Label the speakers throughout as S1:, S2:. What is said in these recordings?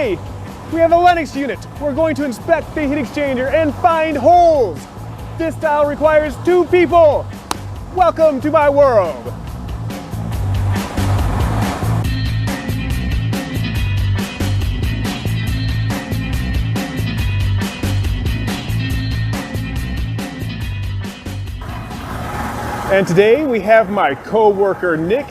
S1: Today, we have a Lennox unit. We're going to inspect the heat exchanger and find holes. This style requires 2 people. Welcome to my world. And today we have my co-worker Nick.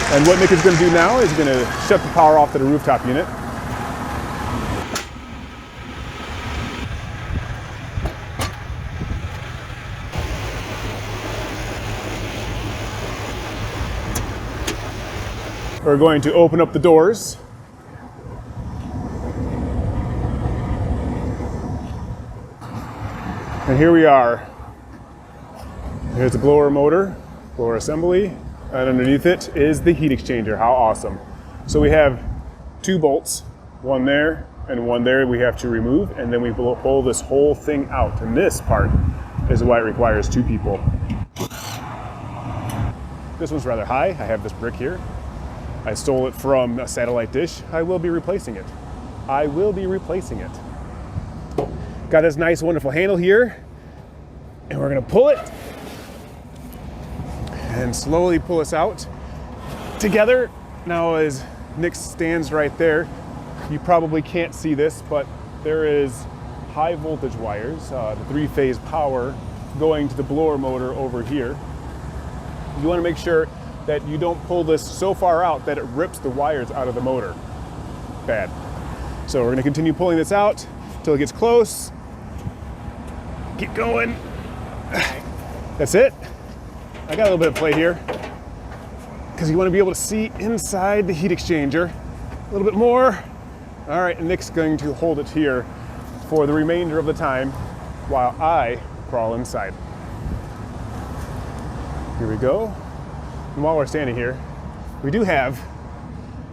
S1: And what Nick is going to do now is going to shut the power off to the rooftop unit. We're going to open up the doors. And here we are. Here's the blower motor, blower assembly, and underneath it is the heat exchanger. How awesome. So we have 2 bolts, one there and one there we have to remove, and then we pull this whole thing out. And this part is why it requires 2 people. This one's rather high. I have this brick here. I stole it from a satellite dish. I will be replacing it. Got this nice, wonderful handle here, and we're gonna pull it and slowly pull us out together. Now, as Nick stands right there, you probably can't see this, but there is high voltage wires, the 3-phase power going to the blower motor over here. You wanna make sure that you don't pull this so far out that it rips the wires out of the motor. Bad. So we're gonna continue pulling this out until it gets close. Keep going. That's it. I got a little bit of play here because you want to be able to see inside the heat exchanger a little bit more. All right, and Nick's going to hold it here for the remainder of the time while I crawl inside. Here we go. And while we're standing here, we do have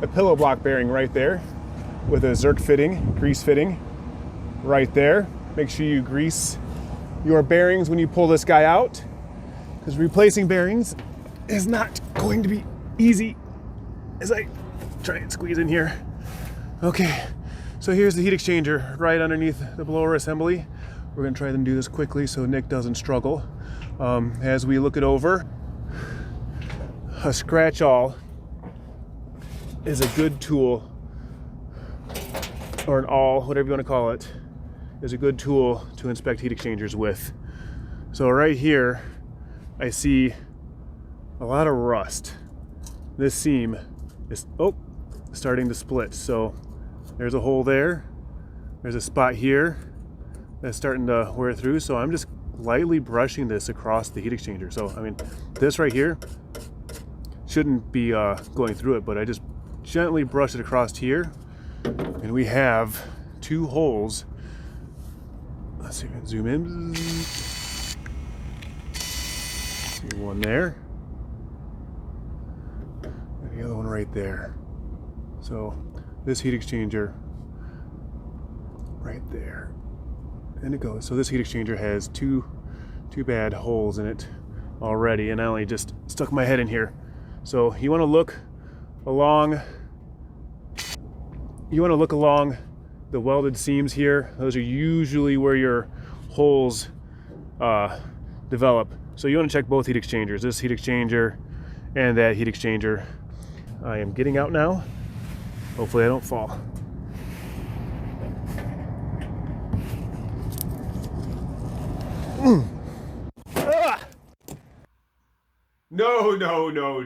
S1: a pillow block bearing right there with a Zerk fitting, grease fitting right there. Make sure you grease your bearings when you pull this guy out, because replacing bearings is not going to be easy as I try and squeeze in here. Okay, so here's the heat exchanger right underneath the blower assembly. We're gonna try and do this quickly so Nick doesn't struggle. As we look it over, a scratch awl is a good tool, or an awl, whatever you want to call it, is a good tool to inspect heat exchangers with. So right here, I see a lot of rust. This seam is starting to split. So there's a hole there. There's a spot here that's starting to wear through. So I'm just lightly brushing this across the heat exchanger. So I mean, this right here shouldn't be going through it, but I just gently brush it across here, and we have 2 holes. Let's see if we can zoom in. See one there. And the other one right there. So this heat exchanger right there. And it goes. So this heat exchanger has two bad holes in it already, and I only just stuck my head in here. So you want to look along the welded seams here. Those are usually where your holes develop. So you want to check both heat exchangers, this heat exchanger and that heat exchanger. I am getting out now. Hopefully I don't fall.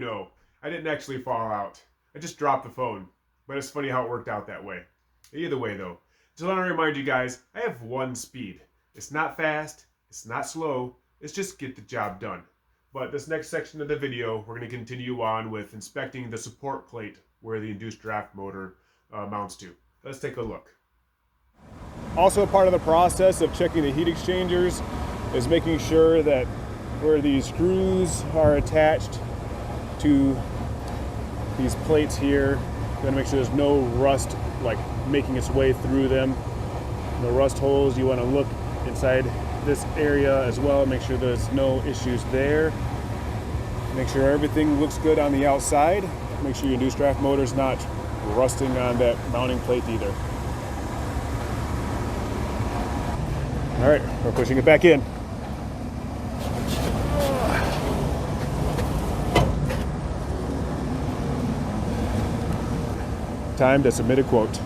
S1: No. I didn't actually fall out. I just dropped the phone. But it's funny how it worked out that way. Either way though, just want to remind you guys, I have 1 speed. It's not fast, it's not slow, it's just get the job done. But this next section of the video, we're going to continue on with inspecting the support plate where the induced draft motor mounts to. Let's take a look. Also, part of the process of checking the heat exchangers is making sure that where these screws are attached to these plates here, you want to make sure there's no rust like making its way through them. No rust holes. You want to look inside this area as well, make sure there's no issues there. Make sure everything looks good on the outside. Make sure your induced draft motor's not rusting on that mounting plate either. All right, we're pushing it back in. Time to submit a quote.